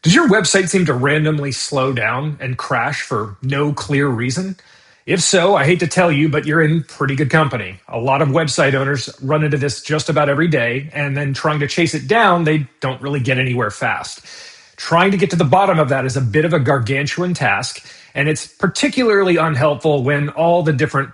Does your website seem to randomly slow down and crash for no clear reason? If so, I hate to tell you, but you're in pretty good company. A lot of website owners run into this just about every day, and then trying to chase it down, they don't really get anywhere fast. Trying to get to the bottom of that is a bit of a gargantuan task, and it's particularly unhelpful when all the different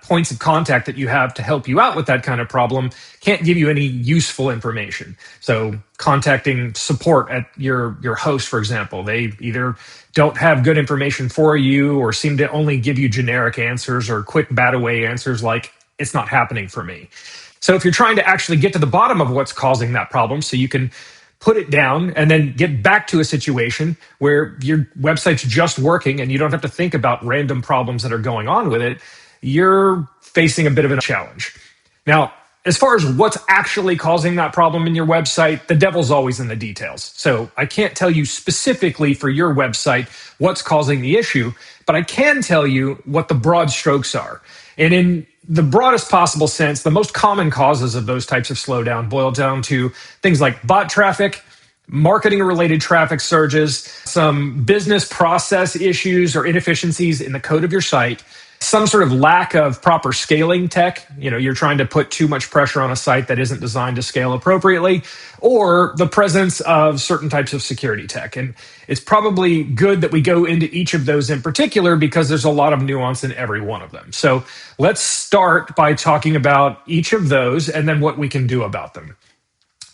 points of contact that you have to help you out with that kind of problem can't give you any useful information. So contacting support at your host, for example, they either don't have good information for you or seem to only give you generic answers or quick bat away answers like it's not happening for me. So if you're trying to actually get to the bottom of what's causing that problem so you can put it down and then get back to a situation where your website's just working and you don't have to think about random problems that are going on with it, you're facing a bit of a challenge. Now, as far as what's actually causing that problem in your website, the devil's always in the details. So I can't tell you specifically for your website what's causing the issue, but I can tell you what the broad strokes are. And in the broadest possible sense, the most common causes of those types of slowdown boil down to things like bot traffic, marketing-related traffic surges, some business process issues or inefficiencies in the code of your site, some sort of lack of proper scaling tech. You're trying to put too much pressure on a site that isn't designed to scale appropriately, or the presence of certain types of security tech. And it's probably good that we go into each of those in particular because there's a lot of nuance in every one of them. So let's start by talking about each of those and then what we can do about them.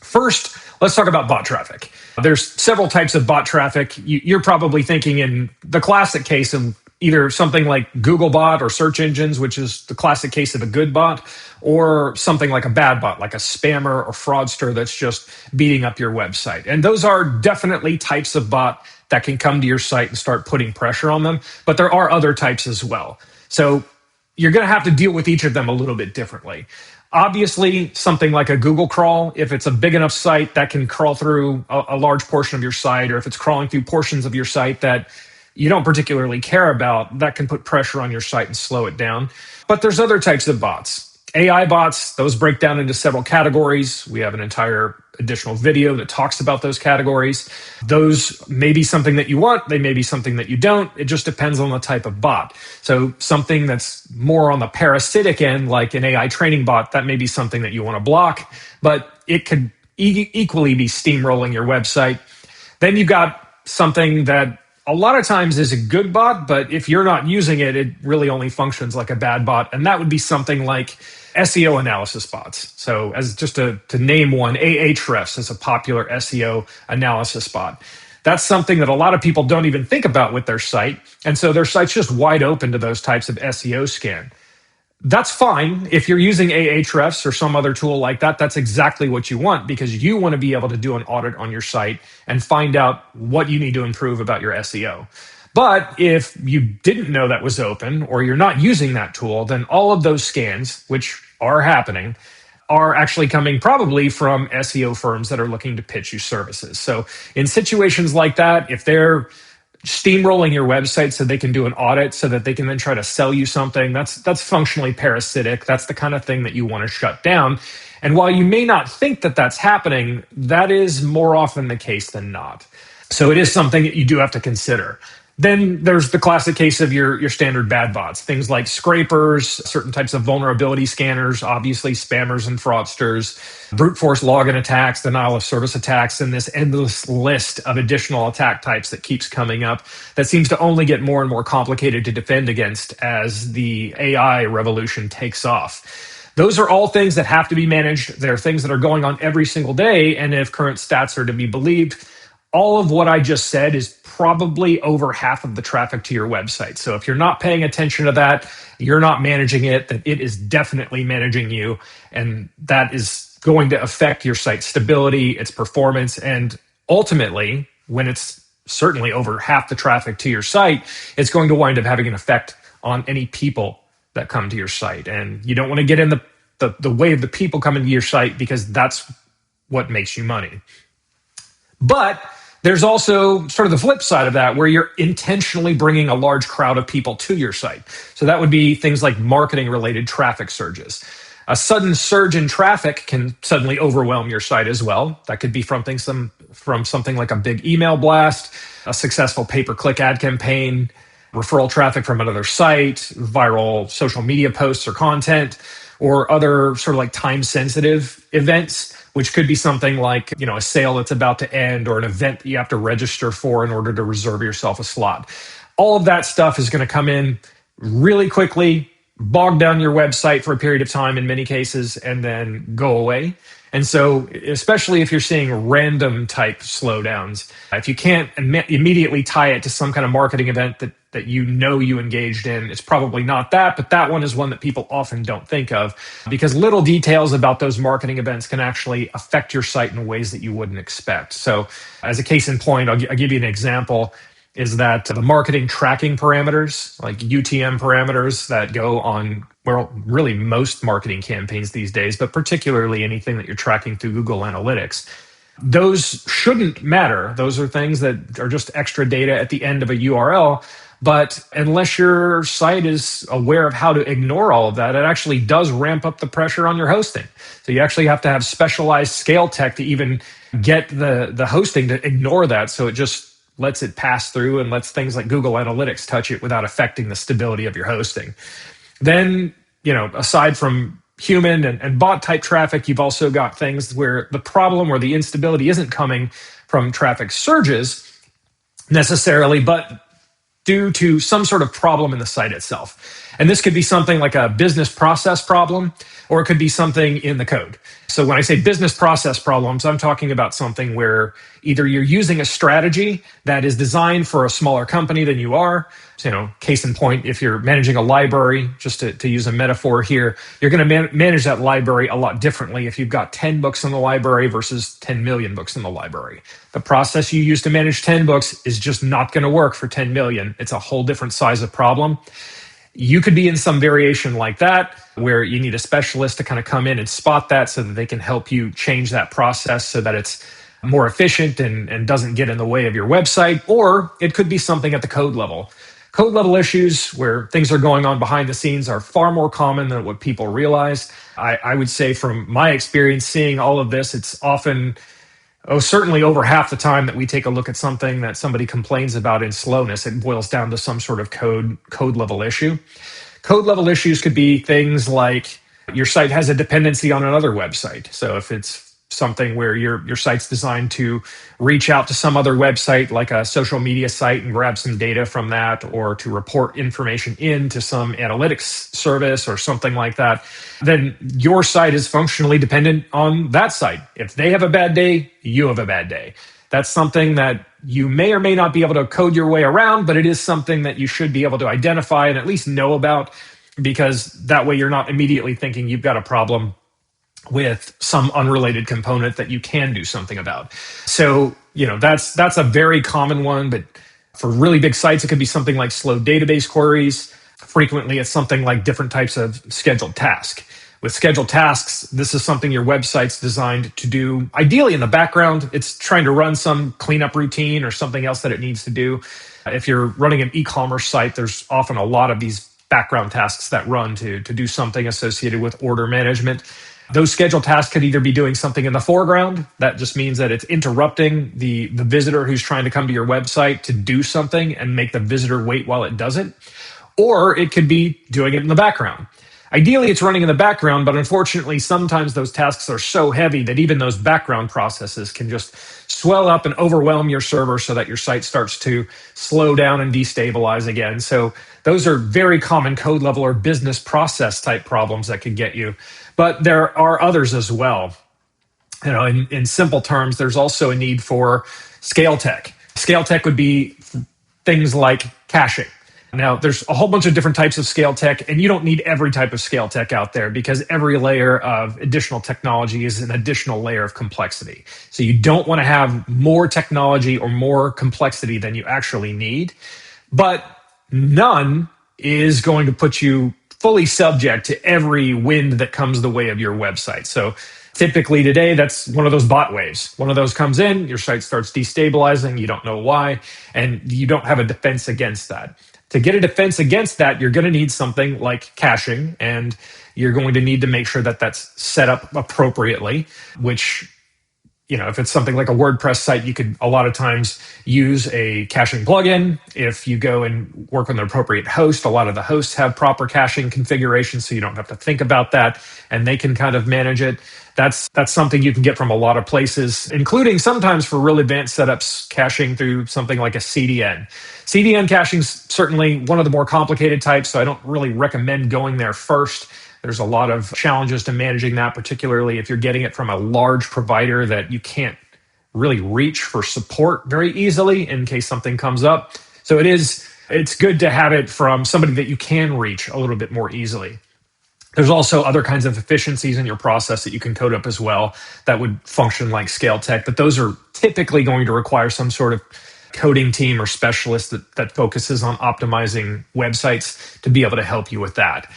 First, let's talk about bot traffic. There's several types of bot traffic. You're probably thinking in the classic case of either something like Googlebot or search engines, which is the classic case of a good bot, or something like a bad bot, like a spammer or fraudster that's just beating up your website. And those are definitely types of bot that can come to your site and start putting pressure on them, but there are other types as well. So you're going to have to deal with each of them a little bit differently. Obviously, something like a Google crawl, if it's a big enough site that can crawl through a large portion of your site, or if it's crawling through portions of your site that you don't particularly care about, that can put pressure on your site and slow it down. But there's other types of bots. AI bots, those break down into several categories. We have an entire additional video that talks about those categories. Those may be something that you want, they may be something that you don't. It just depends on the type of bot. So something that's more on the parasitic end, like an AI training bot, that may be something that you want to block, but it could equally be steamrolling your website. Then you've got something that a lot of times is a good bot, but if you're not using it, it really only functions like a bad bot. And that would be something like SEO analysis bots. So as just to name one, Ahrefs is a popular SEO analysis bot. That's something that a lot of people don't even think about with their site. And so their site's just wide open to those types of SEO scan. That's fine. If you're using Ahrefs or some other tool like that, that's exactly what you want, because you want to be able to do an audit on your site and find out what you need to improve about your SEO. But if you didn't know that was open or you're not using that tool, then all of those scans, which are happening, are actually coming probably from SEO firms that are looking to pitch you services. So in situations like that, if they're steamrolling your website so they can do an audit so that they can then try to sell you something, that's functionally parasitic. That's the kind of thing that you want to shut down. And while you may not think that that's happening, that is more often the case than not. So it is something that you do have to consider. Then there's the classic case of your standard bad bots, things like scrapers, certain types of vulnerability scanners, obviously spammers and fraudsters, brute force login attacks, denial of service attacks, and this endless list of additional attack types that keeps coming up that seems to only get more and more complicated to defend against as the AI revolution takes off. Those are all things that have to be managed. They're things that are going on every single day, and if current stats are to be believed, all of what I just said is probably over half of the traffic to your website. So if you're not paying attention to that, you're not managing it, then it is definitely managing you. And that is going to affect your site stability, its performance, and ultimately, when it's certainly over half the traffic to your site, it's going to wind up having an effect on any people that come to your site. And you don't want to get in the way of the people coming to your site, because that's what makes you money. But there's also sort of the flip side of that, where you're intentionally bringing a large crowd of people to your site. So that would be things like marketing-related traffic surges. A sudden surge in traffic can suddenly overwhelm your site as well. That could be from from something like a big email blast, a successful pay-per-click ad campaign, referral traffic from another site, viral social media posts or content, or other sort of like time-sensitive events, which could be something like, a sale that's about to end or an event that you have to register for in order to reserve yourself a slot. All of that stuff is going to come in really quickly, bog down your website for a period of time in many cases, and then go away. And so, especially if you're seeing random type slowdowns, if you can't immediately tie it to some kind of marketing event that you engaged in, it's probably not that, but that one is one that people often don't think of because little details about those marketing events can actually affect your site in ways that you wouldn't expect. So, as a case in point, I'll give you an example. Is that the marketing tracking parameters, like UTM parameters that go on, well, really most marketing campaigns these days, but particularly anything that you're tracking through Google Analytics. Those shouldn't matter. Those are things that are just extra data at the end of a URL. But unless your site is aware of how to ignore all of that, it actually does ramp up the pressure on your hosting. So you actually have to have specialized scale tech to even get the hosting to ignore that. So it just lets it pass through and lets things like Google Analytics touch it without affecting the stability of your hosting. Then, aside from human and bot type traffic, you've also got things where the problem or the instability isn't coming from traffic surges necessarily, but due to some sort of problem in the site itself. And this could be something like a business process problem, or it could be something in the code. So when I say business process problems, I'm talking about something where either you're using a strategy that is designed for a smaller company than you are. So, case in point, if you're managing a library, just to use a metaphor here, you're going to manage that library a lot differently if you've got 10 books in the library versus 10 million books in the library. The process you use to manage 10 books is just not going to work for 10 million. It's a whole different size of problem. You could be in some variation like that, where you need a specialist to kind of come in and spot that so that they can help you change that process so that it's more efficient and doesn't get in the way of your website. Or it could be something at the code level. Code level issues where things are going on behind the scenes are far more common than what people realize. I would say from my experience seeing all of this, it's often certainly over half the time that we take a look at something that somebody complains about in slowness, it boils down to some sort of code level issue. Code level issues could be things like your site has a dependency on another website. So if it's something where your site's designed to reach out to some other website like a social media site and grab some data from that, or to report information into some analytics service or something like that, then your site is functionally dependent on that site. If they have a bad day, you have a bad day. That's something that you may or may not be able to code your way around, but it is something that you should be able to identify and at least know about, because that way you're not immediately thinking you've got a problem with some unrelated component that you can do something about. So, that's a very common one, but for really big sites, it could be something like slow database queries. Frequently, it's something like different types of scheduled tasks. With scheduled tasks, this is something your website's designed to do. Ideally in the background, it's trying to run some cleanup routine or something else that it needs to do. If you're running an e-commerce site, there's often a lot of these background tasks that run to do something associated with order management. Those scheduled tasks could either be doing something in the foreground. That just means that it's interrupting the visitor who's trying to come to your website to do something and make the visitor wait while it does it. Or it could be doing it in the background. Ideally, it's running in the background, but unfortunately, sometimes those tasks are so heavy that even those background processes can just swell up and overwhelm your server so that your site starts to slow down and destabilize again. So those are very common code level or business process type problems that could get you. But there are others as well. In simple terms, there's also a need for scale tech. Scale tech would be things like caching. Now, there's a whole bunch of different types of scale tech, and you don't need every type of scale tech out there because every layer of additional technology is an additional layer of complexity. So you don't want to have more technology or more complexity than you actually need, but none is going to put you fully subject to every wind that comes the way of your website. So typically today, that's one of those bot waves. One of those comes in, your site starts destabilizing, you don't know why, and you don't have a defense against that. To get a defense against that, you're going to need something like caching, and you're going to need to make sure that that's set up appropriately, which if it's something like a WordPress site, you could a lot of times use a caching plugin. If you go and work on the appropriate host, a lot of the hosts have proper caching configurations, so you don't have to think about that, and they can kind of manage it. That's something you can get from a lot of places, including sometimes for real advanced setups, caching through something like a CDN. CDN caching is certainly one of the more complicated types, so I don't really recommend going there first. There's a lot of challenges to managing that, particularly if you're getting it from a large provider that you can't really reach for support very easily in case something comes up. So it's good to have it from somebody that you can reach a little bit more easily. There's also other kinds of efficiencies in your process that you can code up as well that would function like scale tech, but those are typically going to require some sort of coding team or specialist that focuses on optimizing websites to be able to help you with that.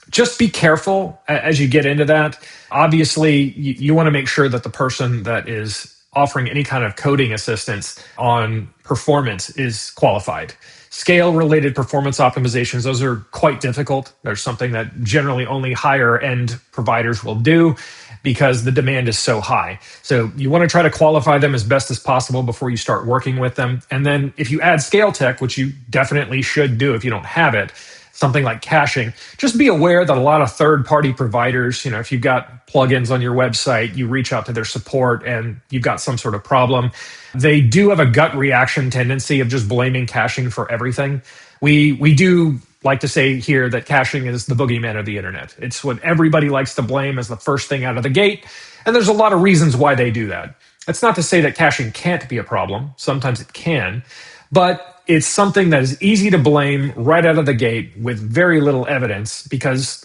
Just be careful as you get into that. Obviously, you want to make sure that the person that is offering any kind of coding assistance on performance is qualified. Scale-related performance optimizations, those are quite difficult. They're something that generally only higher-end providers will do because the demand is so high. So you want to try to qualify them as best as possible before you start working with them. And then if you add scale tech, which you definitely should do if you don't have it, something like caching, just be aware that a lot of third-party providers, if you've got plugins on your website, you reach out to their support and you've got some sort of problem, they do have a gut reaction tendency of just blaming caching for everything. We do like to say here that caching is the boogeyman of the internet. It's what everybody likes to blame as the first thing out of the gate, and there's a lot of reasons why they do that. It's not to say that caching can't be a problem. Sometimes it can, but it's something that is easy to blame right out of the gate with very little evidence because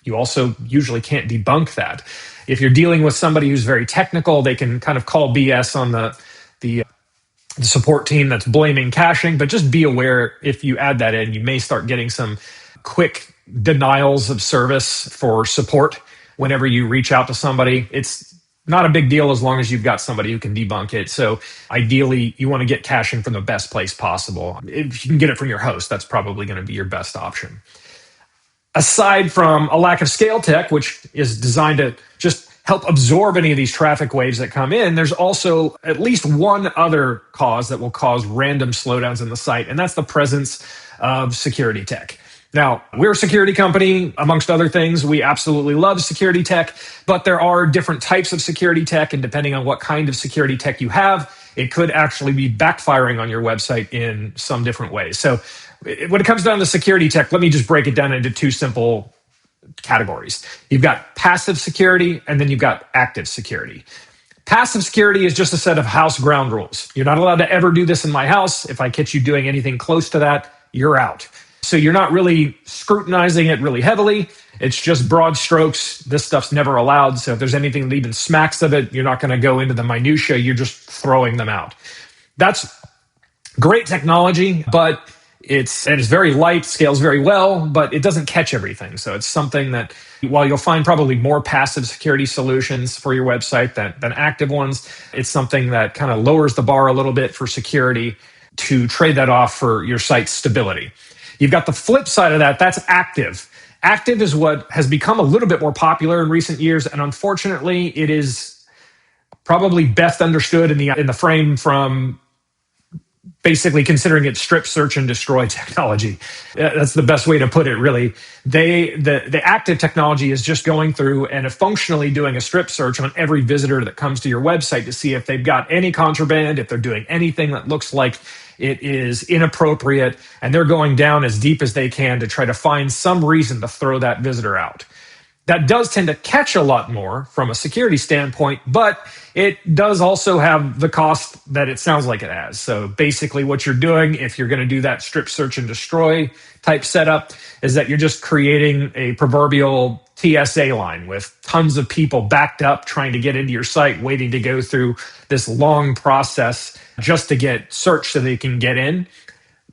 you also usually can't debunk that. If you're dealing with somebody who's very technical, they can kind of call BS on the support team that's blaming caching, but just be aware if you add that in, you may start getting some quick denials of service for support whenever you reach out to somebody. It's not a big deal as long as you've got somebody who can debunk it. So ideally, you want to get caching from the best place possible. If you can get it from your host, that's probably going to be your best option. Aside from a lack of scale tech, which is designed to just help absorb any of these traffic waves that come in, there's also at least one other cause that will cause random slowdowns in the site, and that's the presence of security tech. Now, we're a security company, amongst other things. We absolutely love security tech, but there are different types of security tech, and depending on what kind of security tech you have, it could actually be backfiring on your website in some different ways. So when it comes down to security tech, let me just break it down into two simple categories. You've got passive security, and then you've got active security. Passive security is just a set of house ground rules. You're not allowed to ever do this in my house. If I catch you doing anything close to that, you're out. So you're not really scrutinizing it really heavily. It's just broad strokes. This stuff's never allowed. So if there's anything that even smacks of it, you're not going to go into the minutia. You're just throwing them out. That's great technology, but it's very light, scales very well, but it doesn't catch everything. So it's something that while you'll find probably more passive security solutions for your website than active ones, it's something that kind of lowers the bar a little bit for security to trade that off for your site's stability. You've got the flip side of that. That's active. Active is what has become a little bit more popular in recent years, and unfortunately, it is probably best understood in the frame from basically considering it strip, search, and destroy technology. That's the best way to put it, really. The active technology is just going through and functionally doing a strip search on every visitor that comes to your website to see if they've got any contraband, if they're doing anything that looks like it is inappropriate, and they're going down as deep as they can to try to find some reason to throw that visitor out. That does tend to catch a lot more from a security standpoint, but it does also have the cost that it sounds like it has. So basically what you're doing, if you're going to do that strip, search, and destroy type setup, is that you're just creating a proverbial TSA line with tons of people backed up trying to get into your site, waiting to go through this long process just to get searched so they can get in.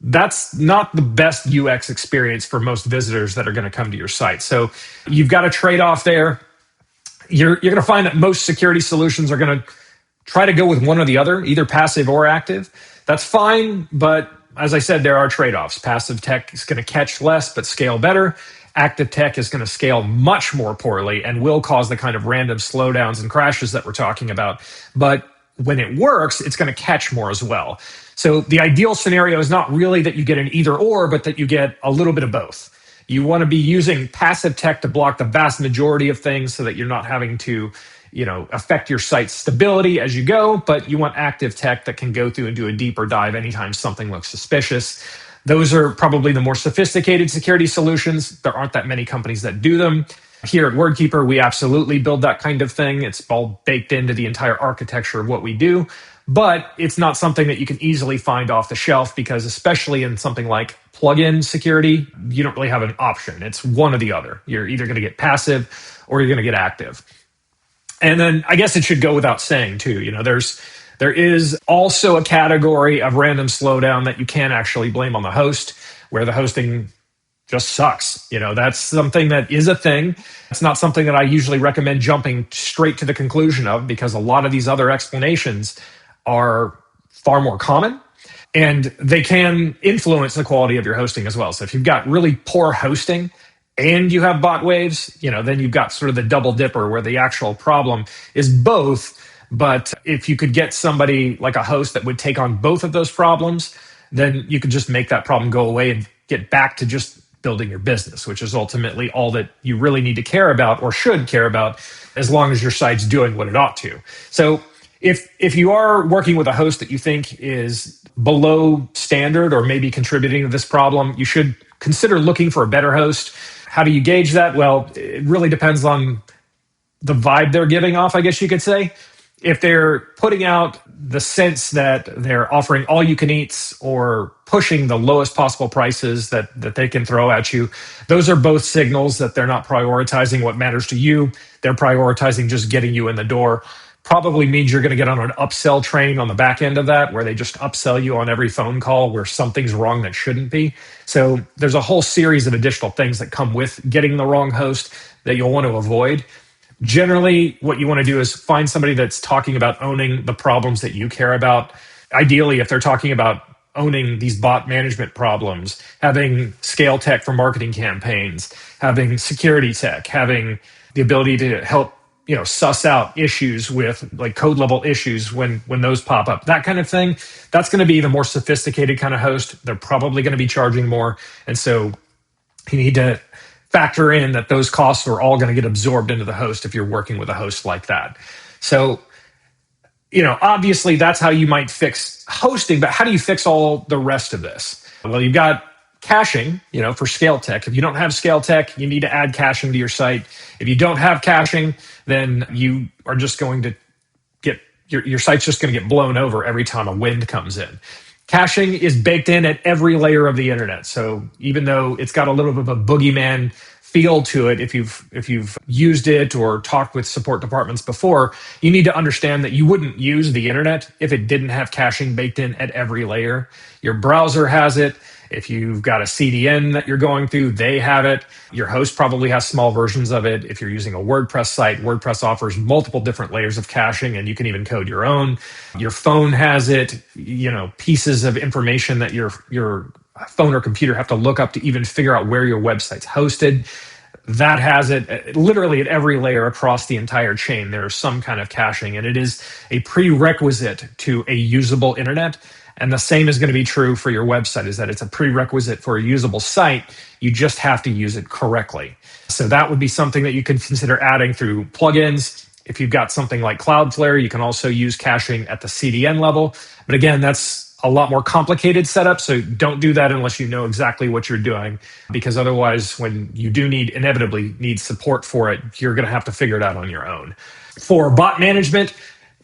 That's not the best UX experience for most visitors that are going to come to your site. So you've got a trade-off there. You're going to find that most security solutions are going to try to go with one or the other, either passive or active. That's fine, but as I said, there are trade-offs. Passive tech is going to catch less but scale better. active tech is going to scale much more poorly and will cause the kind of random slowdowns and crashes that we're talking about. But when it works, it's going to catch more as well. So the ideal scenario is not really that you get an either or, but that you get a little bit of both. You want to be using passive tech to block the vast majority of things so that you're not having to, affect your site's stability as you go, but you want active tech that can go through and do a deeper dive anytime something looks suspicious. Those are probably the more sophisticated security solutions. There aren't that many companies that do them. Here at WordKeeper, we absolutely build that kind of thing. It's all baked into the entire architecture of what we do, but it's not something that you can easily find off the shelf because especially in something like plugin security, you don't really have an option. It's one or the other. You're either going to get passive or you're going to get active. And then I guess it should go without saying too, there is also a category of random slowdown that you can't actually blame on the host, where the hosting just sucks. That's something that is a thing. It's not something that I usually recommend jumping straight to the conclusion of because a lot of these other explanations are far more common and they can influence the quality of your hosting as well. So if you've got really poor hosting and you have bot waves, then you've got sort of the double dipper where the actual problem is both. But if you could get somebody like a host that would take on both of those problems, then you could just make that problem go away and get back to just building your business, which is ultimately all that you really need to care about or should care about as long as your site's doing what it ought to. So if you are working with a host that you think is below standard or maybe contributing to this problem, you should consider looking for a better host. How do you gauge that? Well, it really depends on the vibe they're giving off, I guess you could say. If they're putting out the sense that they're offering all you can eats or pushing the lowest possible prices that they can throw at you, those are both signals that they're not prioritizing what matters to you. They're prioritizing just getting you in the door. Probably means you're going to get on an upsell train on the back end of that, where they just upsell you on every phone call where something's wrong that shouldn't be. So there's a whole series of additional things that come with getting the wrong host that you'll want to avoid. Generally, what you want to do is find somebody that's talking about owning the problems that you care about. Ideally, if they're talking about owning these bot management problems, having scale tech for marketing campaigns, having security tech, having the ability to help suss out issues with like code level issues when those pop up, that kind of thing, that's going to be the more sophisticated kind of host. They're probably going to be charging more. And so you need to factor in that those costs are all going to get absorbed into the host if you're working with a host like that. So, obviously that's how you might fix hosting, but how do you fix all the rest of this? Well, you've got caching, for scale tech. If you don't have scale tech, you need to add caching to your site. If you don't have caching, then you are just going to get, your site's just going to get blown over every time a wind comes in. Caching is baked in at every layer of the internet. So even though it's got a little bit of a boogeyman feel to it, if you've used it or talked with support departments before, you need to understand that you wouldn't use the internet if it didn't have caching baked in at every layer. Your browser has it. If you've got a CDN that you're going through, they have it. Your host probably has small versions of it. If you're using a WordPress site, WordPress offers multiple different layers of caching, and you can even code your own. Your phone has it. Pieces of information that your phone or computer have to look up to even figure out where your website's hosted. That has it literally at every layer across the entire chain. There is some kind of caching, and it is a prerequisite to a usable internet. And the same is going to be true for your website, is that it's a prerequisite for a usable site. You just have to use it correctly. So that would be something that you could consider adding through plugins. If you've got something like Cloudflare, you can also use caching at the CDN level. But again, that's a lot more complicated setup. So don't do that unless you know exactly what you're doing, because otherwise, when you do inevitably need support for it, you're going to have to figure it out on your own. For bot management,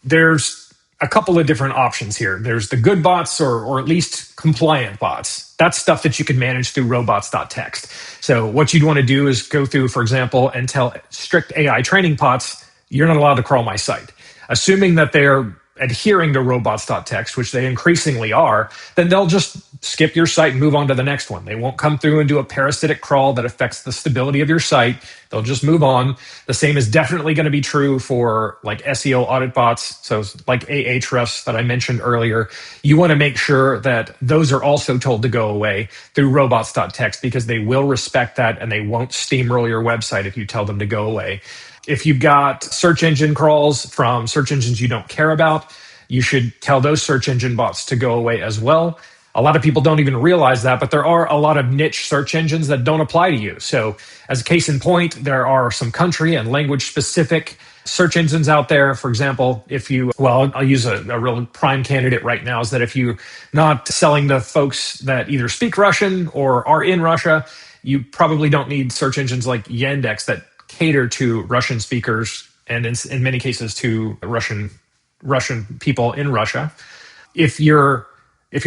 there's a couple of different options here. There's the good bots or at least compliant bots. That's stuff that you can manage through robots.txt. So what you'd want to do is go through, for example, and tell strict AI training bots, you're not allowed to crawl my site. Assuming that they're adhering to robots.txt, which they increasingly are, then they'll just skip your site and move on to the next one. They won't come through and do a parasitic crawl that affects the stability of your site. They'll just move on. The same is definitely going to be true for like SEO audit bots. So like Ahrefs that I mentioned earlier, you want to make sure that those are also told to go away through robots.txt, because they will respect that and they won't steamroll your website if you tell them to go away. If you've got search engine crawls from search engines you don't care about, you should tell those search engine bots to go away as well. A lot of people don't even realize that, but there are a lot of niche search engines that don't apply to you. So as a case in point, there are some country and language specific search engines out there. For example, I'll use a real prime candidate right now, is that if you're not selling to folks that either speak Russian or are in Russia, you probably don't need search engines like Yandex that cater to Russian speakers and in many cases to Russian people in Russia. If you're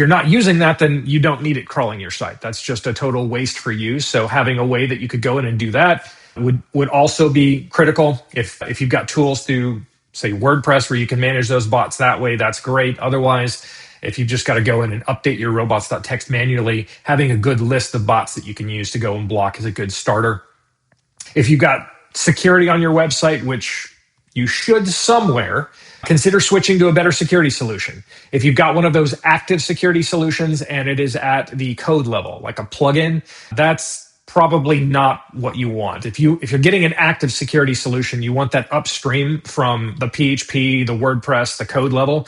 not using that, then you don't need it crawling your site. That's just a total waste for you. So having a way that you could go in and do that would also be critical. If you've got tools through, say, WordPress where you can manage those bots that way, that's great. Otherwise, if you've just got to go in and update your robots.txt manually, having a good list of bots that you can use to go and block is a good starter. If you've got security on your website, which you should somewhere, consider switching to a better security solution. If you've got one of those active security solutions and it is at the code level, like a plugin, that's probably not what you want. If you're getting an active security solution, you want that upstream from the PHP, the WordPress, the code level.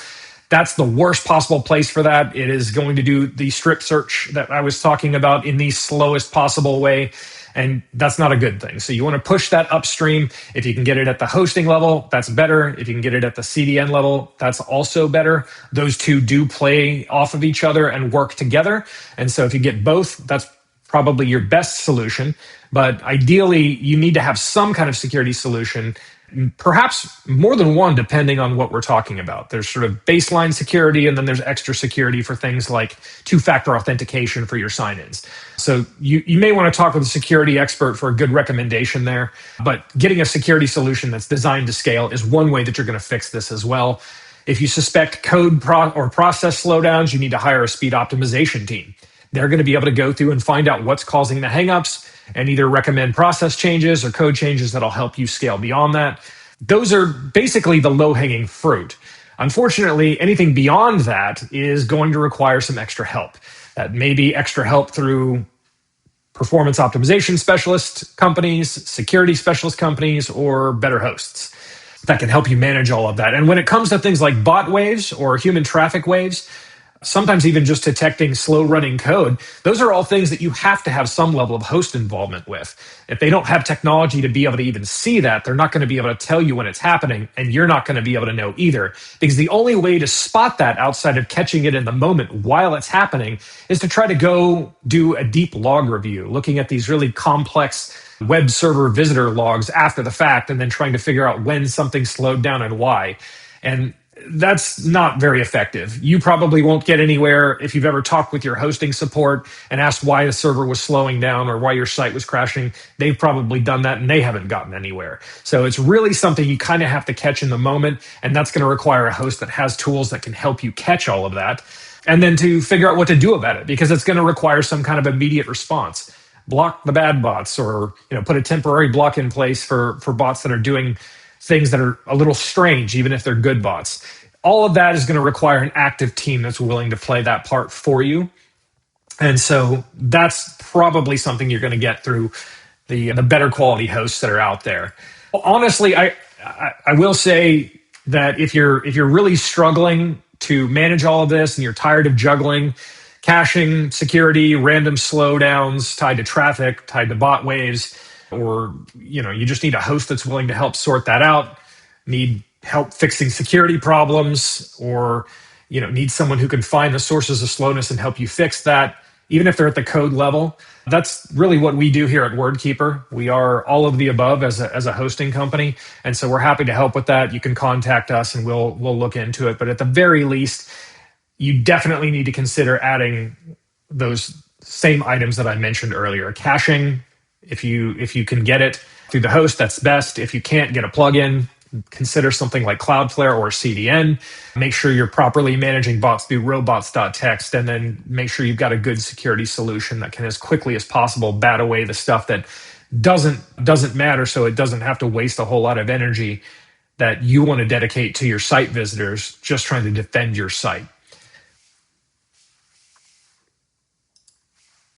That's the worst possible place for that. It is going to do the strip search that I was talking about in the slowest possible way. And that's not a good thing. So you want to push that upstream. If you can get it at the hosting level, that's better. If you can get it at the CDN level, that's also better. Those two do play off of each other and work together. And so if you get both, that's probably your best solution. But ideally, you need to have some kind of security solution, perhaps more than one, depending on what we're talking about. There's sort of baseline security, and then there's extra security for things like two-factor authentication for your sign-ins. So you may want to talk with a security expert for a good recommendation there, but getting a security solution that's designed to scale is one way that you're going to fix this as well. If you suspect code or process slowdowns, you need to hire a speed optimization team. They're going to be able to go through and find out what's causing the hangups and either recommend process changes or code changes that'll help you scale beyond that. Those are basically the low-hanging fruit. Unfortunately, anything beyond that is going to require some extra help. That may be extra help through performance optimization specialist companies, security specialist companies, or better hosts that can help you manage all of that. And when it comes to things like bot waves or human traffic waves, sometimes even just detecting slow running code, those are all things that you have to have some level of host involvement with. If they don't have technology to be able to even see that, they're not going to be able to tell you when it's happening, and you're not going to be able to know either. Because the only way to spot that outside of catching it in the moment while it's happening is to try to go do a deep log review, looking at these really complex web server visitor logs after the fact, and then trying to figure out when something slowed down and why. And that's not very effective. You probably won't get anywhere if you've ever talked with your hosting support and asked why the server was slowing down or why your site was crashing. They've probably done that and they haven't gotten anywhere. So it's really something you kind of have to catch in the moment, and that's going to require a host that has tools that can help you catch all of that, and then to figure out what to do about it, because it's going to require some kind of immediate response. Block the bad bots, or put a temporary block in place for bots that are doing things that are a little strange, even if they're good bots. All of that is going to require an active team that's willing to play that part for you. And so that's probably something you're going to get through the better quality hosts that are out there. Honestly, I will say that if you're really struggling to manage all of this and you're tired of juggling caching, security, random slowdowns tied to traffic, tied to bot waves, or you just need a host that's willing to help sort that out, need help fixing security problems, or need someone who can find the sources of slowness and help you fix that, even if they're at the code level. That's really what we do here at WordKeeper. We are all of the above as a hosting company, and so we're happy to help with that. You can contact us and we'll look into it. But at the very least, you definitely need to consider adding those same items that I mentioned earlier. Caching, if you can get it through the host, that's best. If you can't, get a plugin. consider something like Cloudflare or CDN. Make sure you're properly managing bots through robots.txt, and then make sure you've got a good security solution that can, as quickly as possible, bat away the stuff that doesn't matter, so it doesn't have to waste a whole lot of energy that you want to dedicate to your site visitors just trying to defend your site.